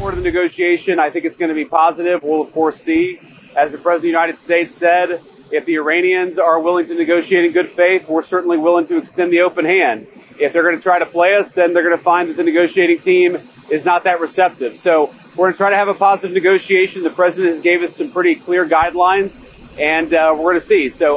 For the negotiation, I think it's going to be positive. We'll of course see, as the President of the United States said, if the Iranians are willing to negotiate in good faith, we're certainly willing to extend the open hand. If they're going to try to play us, then they're going to find that the negotiating team is not that receptive. So we're going to try to have a positive negotiation. The President has gave us some pretty clear guidelines, and we're going to see. So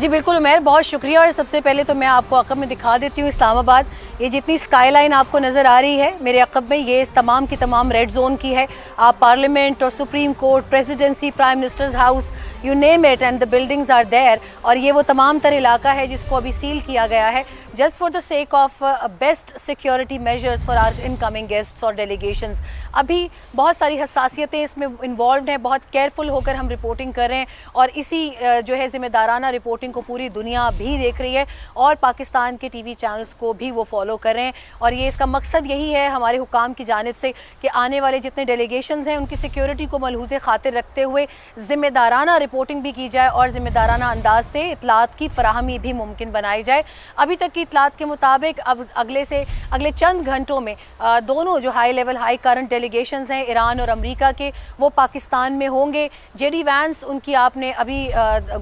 جی بالکل عمیر، بہت شکریہ. اور سب سے پہلے تو میں آپ کو عقب میں دکھا دیتی ہوں اسلام آباد. یہ جتنی اسکائی لائن آپ کو نظر آ رہی ہے میرے عقب میں، یہ تمام کی تمام ریڈ زون کی ہے. آپ پارلیمنٹ اور supreme court, presidency, prime minister's house, you name it and the buildings are there. اور یہ وہ تمام تر علاقہ ہے جس کو ابھی سیل کیا گیا ہے just for the sake of best security measures for our incoming guests اور ڈیلیگیشنز. ابھی بہت ساری حساسیتیں اس میں انوالوڈ ہیں، بہت کیئرفل ہو کر ہم رپورٹنگ کر رہے ہیں، اور اسی جو ہے ذمہ دارانہ رپورٹنگ کو پوری دنیا بھی دیکھ رہی ہے اور پاکستان کے ٹی وی چینلز کو بھی وہ فالو کر رہے ہیں. اور یہ اس کا مقصد یہی ہے ہمارے حکام کی جانب سے کہ آنے والے جتنے ڈیلیگیشنز ہیں ان کی سیکیورٹی کو ملحوظ خاطر رکھتے ہوئے ذمہ دارانہ رپورٹنگ بھی کی جائے اور ذمہ دارانہ انداز سے اطلاعات کی فراہمی بھی ممکن بنائی جائے. ابھی تک کی اطلاعات کے مطابق اب اگلے چند گھنٹوں میں دونوں جو high level high current delegations ہیں ایران اور امریکہ کے، وہ پاکستان میں ہوں گے. جے ڈی وینس، ان کی آپ نے ابھی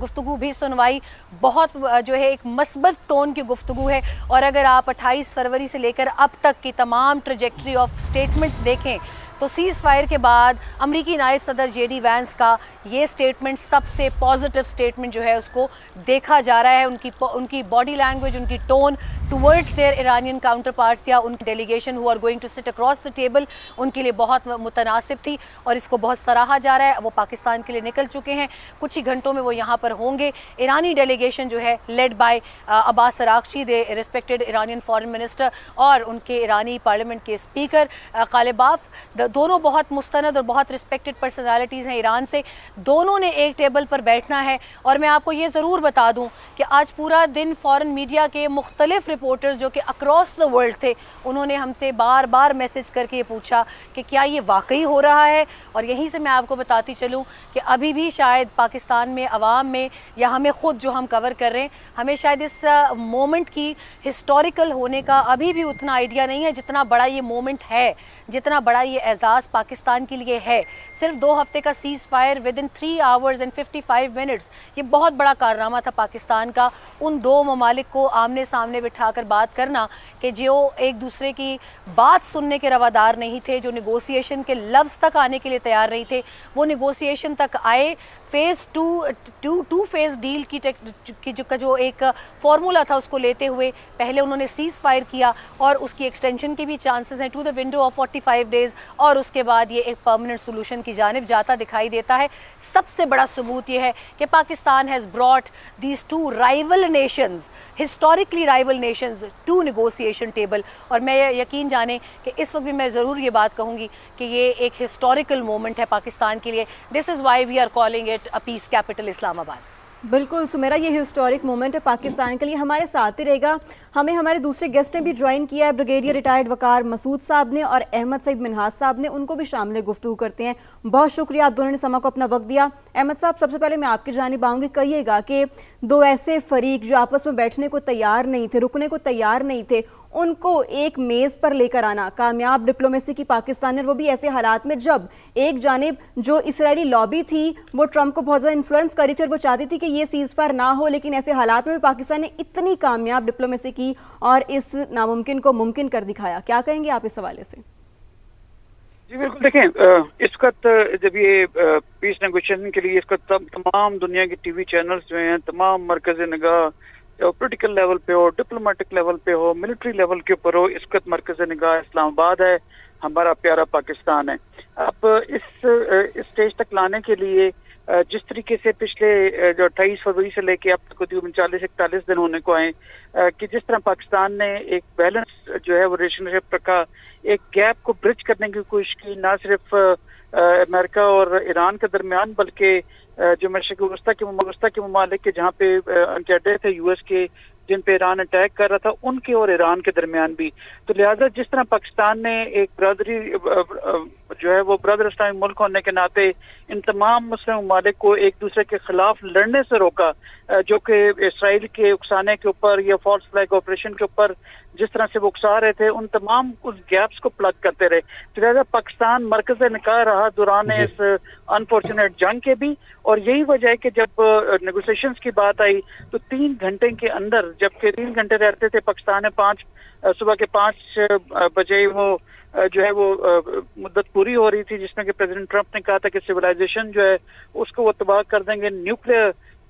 گفتگو بھی سنوائی، بہت جو ہے ایک مثبت ٹون کی گفتگو ہے. اور اگر آپ 28 فروری سے لے کر اب تک کی تمام ٹریجیکٹری آف سٹیٹمنٹس دیکھیں تو سیز فائر کے بعد امریکی نائب صدر جے ڈی وینس کا یہ سٹیٹمنٹ سب سے پازیٹیو سٹیٹمنٹ جو ہے اس کو دیکھا جا رہا ہے. ان کی باڈی لینگویج، ان کی tone towards their Iranian counterparts پارٹس یا ان کی delegation who are going to sit across the table, ان کے لیے بہت متناسب تھی اور اس کو بہت سراہا جا رہا ہے. وہ پاکستان کے لیے نکل چکے ہیں، کچھ ہی گھنٹوں میں وہ یہاں پر ہوں گے. ایرانی ڈیلیگیشن جو ہے led by Abbas Araghchi, the respected Iranian foreign minister, اور ان کے ایرانی پارلیمنٹ کے اسپیکر قالباف، دونوں بہت مستند اور بہت رسپیکٹڈ پرسنالٹیز ہیں ایران سے. دونوں نے ایک ٹیبل پر بیٹھنا ہے. اور میں آپ کو یہ ضرور بتا دوں کہ آج پورا دن فارن میڈیا کے مختلف رپورٹرز جو کہ اکراس دا ورلڈ تھے، انہوں نے ہم سے بار بار میسج کر کے یہ پوچھا کہ کیا یہ واقعی ہو رہا ہے. اور یہیں سے میں آپ کو بتاتی چلوں کہ ابھی بھی شاید پاکستان میں عوام میں یا ہمیں خود جو ہم کور کر رہے ہیں، ہمیں شاید اس مومنٹ کی ہسٹوریکل ہونے کا ابھی بھی اتنا آئیڈیا نہیں ہے جتنا بڑا یہ مومنٹ ہے، جتنا بڑا یہ اعزاز پاکستان کے لیے ہے. صرف 2 ہفتے کا cease fire with in 3 hours and 55 minutes، یہ بہت بڑا کارنامہ تھا پاکستان کا. ان دو ممالک کو آمنے سامنے بٹھا کر بات کرنا کہ جو ایک دوسرے کی بات سننے کے روادار نہیں تھے، جو نیگوسیشن کے لفظ تک آنے کے لیے تیار نہیں تھے، وہ نیگوسیشن تک آئے. فیز 2 فیز ڈیل کی جو ایک فارمولا تھا اس کو لیتے ہوئے پہلے انہوں نے سیز فائر کیا اور اس کی ایکسٹینشن کے بھی چانسز ہیں to the window of 45 days، اور اس کے بعد یہ ایک پرماننٹ سولوشن کی جانب جاتا دکھائی دیتا ہے. سب سے بڑا ثبوت یہ ہے کہ Pakistan has brought these 2 rival nations، historically rival nations, to negotiation table. اور میں یقین جانیں کہ اس وقت بھی میں ضرور یہ بات کہوں گی کہ یہ ایک ہسٹوریکل مومنٹ ہے پاکستان کے لیے. This is why we are calling it a peace capital Islamabad. بالکل سمیرا، یہ ہسٹورک مومنٹ ہے پاکستان کے لیے، ہمارے ساتھ ہی رہے گا. ہمیں ہمارے دوسرے گیسٹ نے بھی جوائن کیا ہے، بریگیڈیئر ریٹائرڈ وقار مسعود صاحب نے اور احمد سعید منہاس صاحب نے، ان کو بھی شامل گفتگو کرتے ہیں. بہت شکریہ آپ دونوں نے سما کو اپنا وقت دیا. احمد صاحب، سب سے پہلے میں آپ کی جانب آؤں گی، کہیے گا کہ 2 ایسے فریق جو آپس میں بیٹھنے کو تیار نہیں تھے، رکنے کو تیار نہیں تھے، ان کو ایک میز پر لے کر آنا کامیاب ڈپلومیسی کی پاکستان نے، وہ بھی ایسے حالات میں جب ایک جانب جو اسرائیلی لابی تھی وہ ٹرمپ کو بہت زیادہ انفلوئنس کری تھی اور وہ چاہتی تھی کہ یہ سیز فائر نہ ہو، لیکن ایسے حالات میں بھی پاکستان نے اتنی کامیاب ڈپلومیسی کی اور اس ناممکن کو ممکن کر دکھایا. کیا کہیں گے آپ اس حوالے سے؟ جی بالکل، دیکھیں اس وقت جب یہ پیس نیگوشیشن کے لیے اس وقت تمام دنیا کے ٹی وی چینلز جو ہیں، تمام مرکز نگاہ پولیٹیکل لیول پہ ہو، ڈپلومیٹک لیول پہ ہو، ملٹری لیول کے اوپر ہو، اس وقت مرکز نگاہ اسلام آباد ہے، ہمارا پیارا پاکستان ہے. اب اس اسٹیج تک لانے کے لیے جس طریقے سے پچھلے جو 28 فروری سے لے کے اب تک 40-41 دن ہونے کو آئے کہ جس طرح پاکستان نے ایک بیلنس جو ہے وہ ریلیشن شپ رکھا، ایک گیپ کو برج کرنے کی کوشش کی، نہ صرف امریکہ اور ایران کے درمیان بلکہ جو مشرق وسطیٰ کے ممالک کے جہاں پہ ان کے اڈے تھے US کے، جن پہ ایران اٹیک کر رہا تھا، ان کے اور ایران کے درمیان بھی. تو لہٰذا جس طرح پاکستان نے ایک برادری جو ہے وہ برادر اسلامی ملک ہونے کے ناطے ان تمام مسلم ممالک کو ایک دوسرے کے خلاف لڑنے سے روکا، جو کہ اسرائیل کے اکسانے کے اوپر یا فالس فلیگ آپریشن کے اوپر جس طرح سے وہ اکسا رہے تھے، ان تمام گیپس کو پلگ کرتے رہے. تو لہٰذا پاکستان مرکز نکاح رہا دوران اس انفارچونیٹ جنگ کے بھی. اور یہی وجہ ہے کہ جب نیگوسیشنز کی بات آئی تو 3 گھنٹے کے اندر، جبکہ 3 گھنٹے رہتے تھے پاکستان میں صبح کے 5 بجے وہ جو ہے وہ مدت پوری ہو رہی تھی جس میں کہ پریزیڈنٹ ٹرمپ نے کہا تھا کہ سویلائزیشن جو ہے اس کو وہ تباہ کر دیں گے، نیوکلیر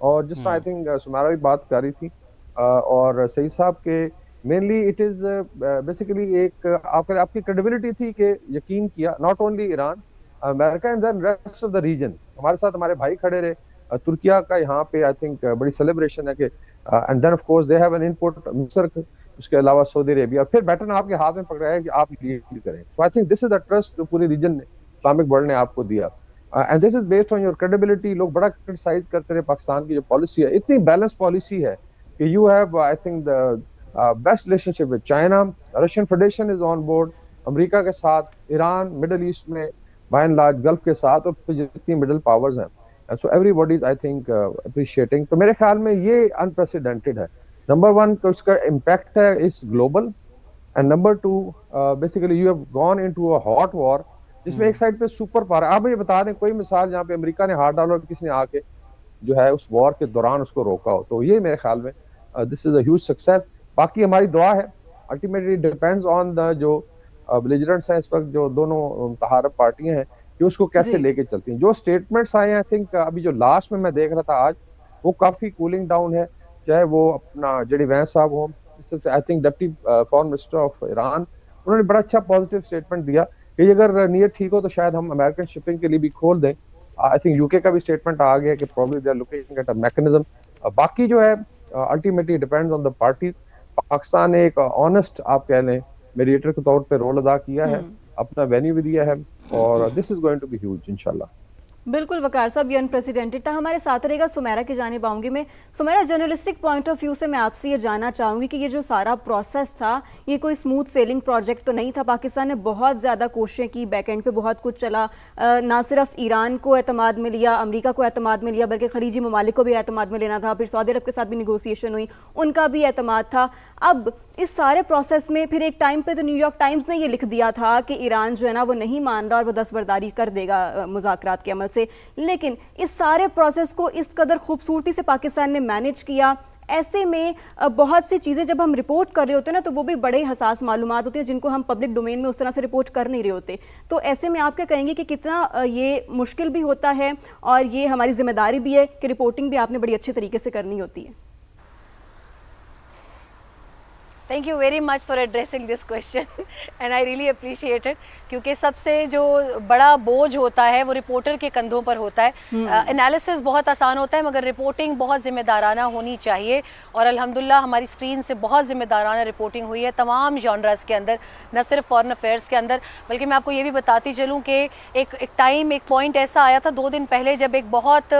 اور جس طرح آئی تھنک سمیرا بھی بات کر رہی تھی اور سعید صاحب کے مینلی اٹ از بیسیکلی ایک آپ کی کریڈیبلٹی تھی کہ یقین کیا not only Iran America and then rest of the region. ہمارے ساتھ ہمارے بھائی کھڑے رہے. ترکیہ کا یہاں پہ آئی تھنک بڑی سیلیبریشن ہے کہ and then of course they have an input مصر, اس کے علاوہ سعودی عربیہ, اور پھر بیٹن آپ کے ہاتھ میں پکڑا ہے کہ آپ لیڈ کریں. سو I think this is the trust جو پوری ریجن نے اسلامک ورلڈ نے آپ کو دیا. And this is based on your credibility. لوگ بڑا کرٹیسائز کرتے رہے پاکستان کی جو پالیسی ہے, اتنی بیلنس پالیسی ہے کہ you have I think the best relationship with China, Russian Federation is on board, امریکہ کے ساتھ, ایران, مڈل ایسٹ میں بائی اینڈ لارج, گلف کے ساتھ, اور پھر جتنی مڈل پاورز ہیں. So everybody is I think appreciating. تو میرے خیال میں یہ انپریسیڈنٹڈ ہے. نمبر ون اس کا امپیکٹ ہے اس global, and number two basically you have gone into a hot war جس میں ایک سائڈ پہ سپر پاور. آپ مجھے بتا دیں کوئی مثال جہاں پہ امریکہ نے ہاتھ ڈالا اور کسی نے آ کے جو ہے اس وار کے دوران اس کو روکا ہو. تو یہ میرے خیال میں دس از اے ہیوج سکسیس. باقی ہماری دعا ہے, الٹیمیٹلی ڈیپینڈز آن دا جو بلیجرنٹس ہیں اس وقت, جو دونوں متحارب پارٹیاں ہیں, کہ اس کو کیسے لے کے چلتی ہیں. جو اسٹیٹمنٹس آئے ہیں آئی تھنک ابھی جو لاسٹ میں دیکھ رہا تھا آج, وہ کافی کولنگ ڈاؤن ہے. چاہے وہ اپنا جے ڈی وینس صاحب ہوں, اس سے I think deputy foreign minister of Iran, انہوں نے بڑا اچھا پازیٹیو اسٹیٹمنٹ دیا کہ اگر نیت ٹھیک ہو تو شاید ہم امریکن شپنگ کے لیے بھی کھول دیں. آئی تھنک یو کے کا بھی اسٹیٹمنٹ آ گیا کہ probably they are looking at a mechanism. باقی جو ہے ultimately depends on the party. Pakistan نے ایک آنےسٹ آپ کہہ لیں میڈیٹر کے طور پہ رول ادا کیا ہے, اپنا وینیو بھی دیا ہے, اور this is going to be huge انشاءاللہ. بالکل وقار صاحب, یہ انپریسیڈنٹڈ تھا. ہمارے ساتھ رہے گا سمیرا کی جانب آؤں گی میں. Sameera, journalistic point of view سے میں آپ سے یہ جاننا چاہوں گی کہ یہ جو سارا پروسیس تھا یہ کوئی اسموتھ سیلنگ پروجیکٹ تو نہیں تھا. پاکستان نے بہت زیادہ کوششیں کی, بیک اینڈ پہ بہت کچھ چلا, نہ صرف ایران کو اعتماد میں لیا, امریکہ کو اعتماد میں لیا, بلکہ خلیجی ممالک کو بھی اعتماد میں لینا تھا. پھر سعودی عرب کے ساتھ بھی نیگوسیشن ہوئی, ان کا بھی اعتماد تھا. اب اس سارے پروسیس میں پھر ایک ٹائم پہ تو نیو یارک ٹائمز نے یہ لکھ دیا تھا کہ ایران جو ہے نا وہ نہیں مان رہا اور وہ دستبرداری کر دے گا مذاکرات کے عمل سے. لیکن اس سارے پروسیس کو اس قدر خوبصورتی سے پاکستان نے مینیج کیا. ایسے میں بہت سی چیزیں جب ہم رپورٹ کر رہے ہوتے ہیں نا تو وہ بھی بڑے حساس معلومات ہوتی ہیں جن کو ہم پبلک ڈومین میں اس طرح سے رپورٹ کر نہیں رہے ہوتے. تو ایسے میں آپ کیا کہیں گے کہ کتنا یہ مشکل بھی ہوتا ہے اور یہ ہماری ذمہ داری بھی ہے کہ رپورٹنگ بھی آپ نے بڑی اچھے طریقے سے کرنی ہوتی ہے؟ Thank you very much for addressing this question and I really appreciate it, کیونکہ سب سے جو بڑا بوجھ ہوتا ہے وہ رپورٹر کے کندھوں پر ہوتا ہے. انالیسس بہت آسان ہوتا ہے مگر رپورٹنگ بہت ذمہ دارانہ ہونی چاہیے, اور الحمدللہ ہماری اسکرین سے بہت ذمہ دارانہ رپورٹنگ ہوئی ہے تمام جانرز کے اندر, نہ صرف فارن افیئرس کے اندر. بلکہ میں آپ کو یہ بھی بتاتی چلوں کہ ایک پوائنٹ ایسا آیا تھا 2 دن پہلے جب ایک بہت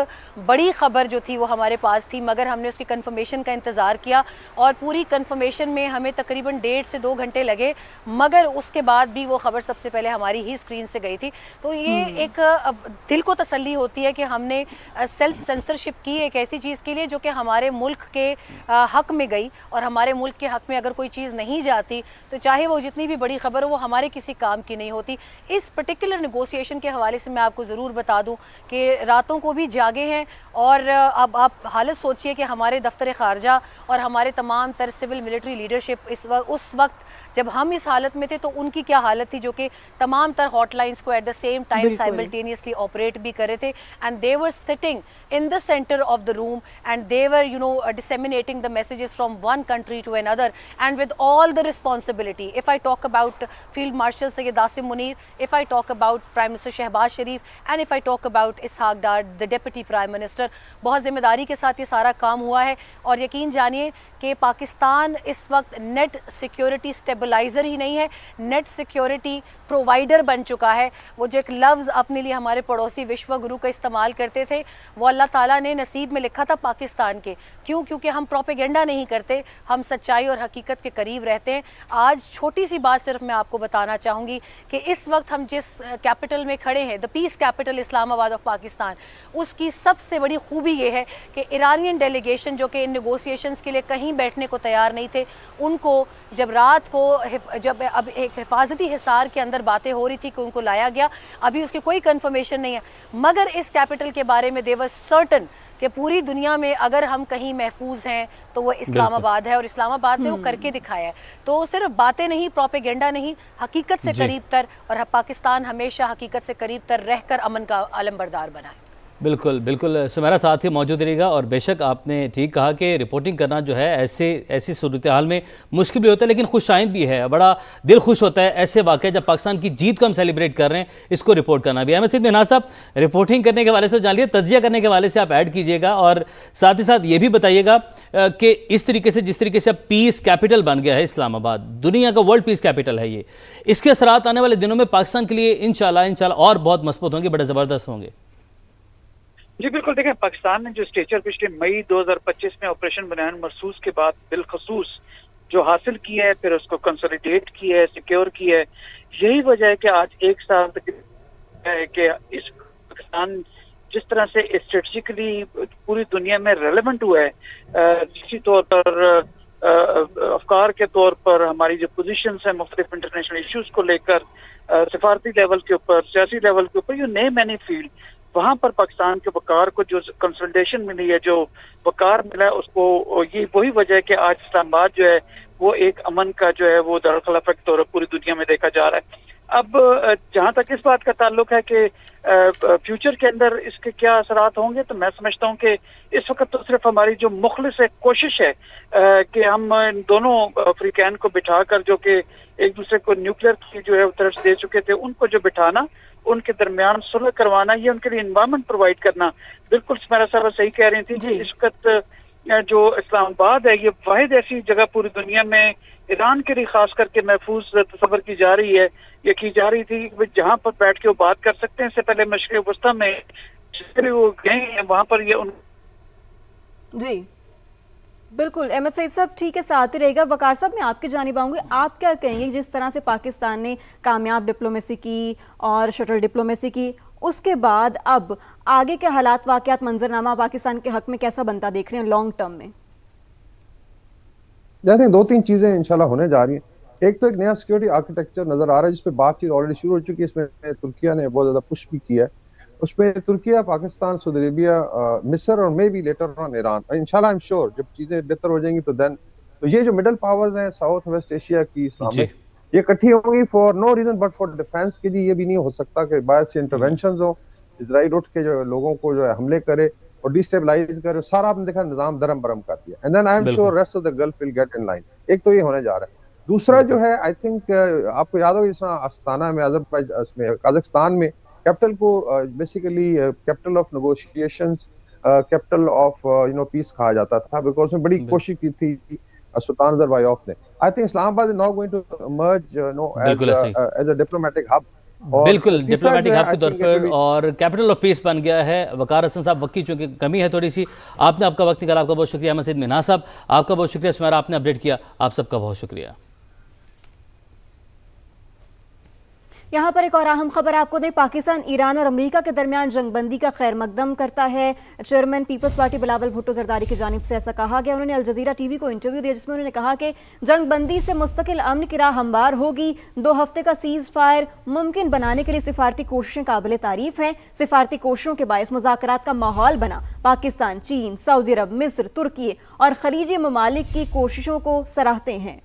بڑی خبر جو تھی وہ ہمارے پاس تھی, مگر ہم نے اس کی کنفرمیشن کا انتظار کیا اور پوری کنفرمیشن میں ہمیں تقریباً 1.5 سے 2 گھنٹے لگے, مگر اس کے بعد بھی وہ خبر سب سے پہلے ہماری ہی اسکرین سے گئی تھی. تو یہ ایک دل کو تسلی ہوتی ہے کہ ہم نے سیلف سینسرشپ کی ایک ایسی چیز کے لیے جو کہ ہمارے ملک کے حق میں گئی, اور ہمارے ملک کے حق میں اگر کوئی چیز نہیں جاتی تو چاہے وہ جتنی بھی بڑی خبر ہو وہ ہمارے کسی کام کی نہیں ہوتی. اس پرٹیکولر نیگوسیشن کے حوالے سے میں آپ کو ضرور بتا دوں کہ راتوں کو بھی جاگے ہیں, اور اب آپ حالت سوچئے کہ ہمارے دفتر خارجہ اور ہمارے تمام تر سول ملٹری لیڈرشپ اس وقت جب ہم اس حالت میں تھے تو ان کی کیا حالت تھی, جو کہ تمام تر ہاٹ لائنس کو at the same time simultaneously operate بھی کر رہے تھے, and they were sitting in the centre of the room and they were disseminating the messages from one country to another and with all the responsibility. If I talk about Field Marshal Syed Asim Munir, if I talk about Prime Minister Shehbaz Sharif, and if I talk about Ishaq Dar, the Deputy Prime Minister, بہت ذمہ داری کے ساتھ یہ سارا کام ہوا ہے. اور یقین جانیے کہ پاکستان اس وقت نیٹ سیکیورٹی اسٹیبلائزر ہی نہیں ہے, نیٹ سیکیورٹی پرووائڈر بن چکا ہے. وہ جو ایک لفظ اپنے لیے ہمارے پڑوسی وشوا گرو کا استعمال کرتے تھے, وہ اللہ تعالیٰ نے نصیب میں لکھا تھا پاکستان کے. کیوں؟ کیونکہ ہم پروپیگنڈا نہیں کرتے, ہم سچائی اور حقیقت کے قریب رہتے ہیں. آج چھوٹی سی بات صرف میں آپ کو بتانا چاہوں گی کہ اس وقت ہم جس کیپٹل میں کھڑے ہیں, دا پیس کیپٹل اسلام آباد آف پاکستان, اس کی سب سے بڑی خوبی یہ ہے کہ ایرانین ڈیلیگیشن جو کہ ان نیگوسیشنز کے لیے کہیں بیٹھنے کو تیار نہیں تھے, ان کو جب رات کو جب اب ایک حفاظتی حصار کے اندر باتیں ہو رہی تھی کہ ان کو لایا گیا, ابھی اس کی کوئی کنفرمیشن نہیں ہے, مگر اس کیپٹل کے بارے میں دے ور سرٹن کہ پوری دنیا میں اگر ہم کہیں محفوظ ہیں تو وہ اسلام آباد ہے, اور اسلام آباد نے وہ کر کے دکھایا ہے. تو صرف باتیں نہیں, پروپیگنڈا نہیں, حقیقت سے قریب تر, اور پاکستان ہمیشہ حقیقت سے قریب تر رہ کر امن کا علم بردار بنا ہے. بالکل بالکل سمیرہ ساتھ ہی موجود رہے گا، اور بے شک آپ نے ٹھیک کہا کہ رپورٹنگ کرنا جو ہے ایسی صورتحال میں مشکل بھی ہوتا ہے، لیکن خوش آئند بھی ہے، بڑا دل خوش ہوتا ہے ایسے واقعہ جب پاکستان کی جیت کو ہم سیلیبریٹ کر رہے ہیں، اس کو رپورٹ کرنا بھی۔ احمد سعید منہا صاحب، رپورٹنگ کرنے کے حوالے سے جان لیے، تجزیہ کرنے کے حوالے سے آپ ایڈ کیجئے گا، اور ساتھ ہی ساتھ یہ بھی بتائیے گا کہ اس طریقے سے جس طریقے سے اب پیس کیپٹل بن گیا ہے اسلام آباد، دنیا کا ورلڈ پیس کیپٹل ہے یہ، اس کے اثرات آنے والے دنوں میں پاکستان کے لیے انشاءاللہ اور بہت مثبت ہوں گے، بڑے زبردست ہوں گے۔ جی بالکل، دیکھیں پاکستان نے جو اسٹیچر پچھلے مئی 2025 میں آپریشن بنیان مرصوص کے بعد بالخصوص جو حاصل کیا ہے، پھر اس کو کنسولیڈیٹ کیا ہے، سیکیور کیا ہے، یہی وجہ ہے کہ آج ایک سال تک ہے کہ اس پاکستان جس طرح سے اسٹریٹجیکلی پوری دنیا میں ریلیونٹ ہوا ہے، اسی طور پر افکار کے طور پر ہماری جو پوزیشنز ہیں مختلف انٹرنیشنل ایشوز کو لے کر، سفارتی لیول کے اوپر، سیاسی لیول کے اوپر، یہ نئے مینی فیلڈ، وہاں پر پاکستان کے وقار کو جو کنسلٹیشن ملی ہے، جو وقار ملا ہے، اس کو یہ وہی وجہ ہے کہ آج اسلام آباد جو ہے وہ ایک امن کا جو ہے وہ دارالخلافہ کے طور پر پوری دنیا میں دیکھا جا رہا ہے۔ اب جہاں تک اس بات کا تعلق ہے کہ فیوچر کے اندر اس کے کیا اثرات ہوں گے، تو میں سمجھتا ہوں کہ اس وقت تو صرف ہماری جو مخلص کوشش ہے کہ ہم ان دونوں فریقین کو بٹھا کر، جو کہ ایک دوسرے کو نیوکلیر کی جو ہے طرف دے چکے تھے، ان کو جو بٹھانا، ان کے درمیان صلح کروانا، یہ ان کے لیے انوائرمنٹ پرووائڈ کرنا۔ بالکل سمیرہ صاحبہ صحیح کہہ رہی تھی کہ اس وقت جو اسلام آباد ہے یہ واحد ایسی جگہ پوری دنیا میں ایران کے لیے خاص کر کے محفوظ تصور کی جا رہی ہے، یہ کی جا رہی تھی کہ جہاں پر بیٹھ کے وہ بات کر سکتے ہیں۔ اس سے پہلے مشرق وسطیٰ میں جس طرح وہ گئے ہیں وہاں پر یہ جی بالکل احمد سعید صاحب ٹھیک ہے، ساتھ ہی رہے گا۔ وقار صاحب میں آپ کی جانب آؤں گی، آپ کیا کہیں گے جس طرح سے پاکستان نے کامیاب ڈپلومیسی کی اور شٹل ڈپلومیسی کی، اس کے بعد اب آگے کے حالات واقعات منظرنامہ پاکستان کے حق میں کیسا بنتا دیکھ رہے ہیں لانگ ٹرم میں؟ جیسے دو تین چیزیں انشاءاللہ ہونے جا رہی ہیں۔ ایک تو ایک نیا سیکورٹی آرکیٹیکچر نظر آ رہا ہے جس پہ بات چیت آلریڈی شروع ہو چکی ہے، اس میں ترکیہ نے بہت زیادہ پش بھی کیا ہے، اس میں ترکیہ، پاکستان، سعودی عربیہ، مصر اور maybe later on Iran, انشاءاللہ آئی ایم شیور جب چیزیں بہتر ہو جائیں گی تو یہ جو مڈل پاورز ہیں ساؤتھ ویسٹ ایشیا کی اسلامک، یہ اکٹھی ہوں گی for no reason but for defence کے لیے۔ یہ بھی نہیں ہو سکتا کہ باہر سے انٹرونشنز ہوں، اسرائیل اٹھ کے جو لوگوں کو جو ہے حملے کرے اور ڈیسٹیبلائز کرے، سارا آپ نے دیکھا نظام درم برم کر دیا، and then I am sure rest of the Gulf will get in line. ایک تو یہ ہونے جا رہا ہے۔ دوسرا جو ہے آئی تھنک آپ کو یاد ہوگا، جس طرح استانہ میں قازقستان میں کیپٹل کو basically capital of negotiations, capital of peace کہا جاتا تھا، بیکاز میں بڑی کوشش کی تھی سلطان نظربایوف نے۔ آئی think Islamabad is now going to emerge as a diplomatic hub, بالکل ڈپلومیٹک ہب کے طور پر، اور کیپٹل آف پیس بن گیا ہے۔ وقار حسن صاحب، وقت کی چونکہ کمی ہے تھوڑی سی، آپ نے آپ کا وقت نکالا، آپ کا بہت شکریہ۔ احمد سعید منہا صاحب، آپ کا بہت شکریہ۔ سمیرہ، آپ نے اپڈیٹ کیا، آپ سب کا بہت شکریہ۔ یہاں پر ایک اور اہم خبر آپ کو دیں، پاکستان ایران اور امریکہ کے درمیان جنگ بندی کا خیر مقدم کرتا ہے۔ چیئرمین پیپلز پارٹی بلاول بھٹو زرداری کی جانب سے ایسا کہا گیا۔ انہوں نے الجزیرہ ٹی وی کو انٹرویو دیا جس میں انہوں نے کہا کہ جنگ بندی سے مستقل امن کی راہ ہموار ہوگی، 2 ہفتے کا سیز فائر ممکن بنانے کے لیے سفارتی کوششیں قابل تعریف ہیں۔ سفارتی کوششوں کے باعث مذاکرات کا ماحول بنا۔ پاکستان، چین، سعودی عرب، مصر، ترکی اور خلیجی ممالک کی کوششوں کو سراہتے ہیں۔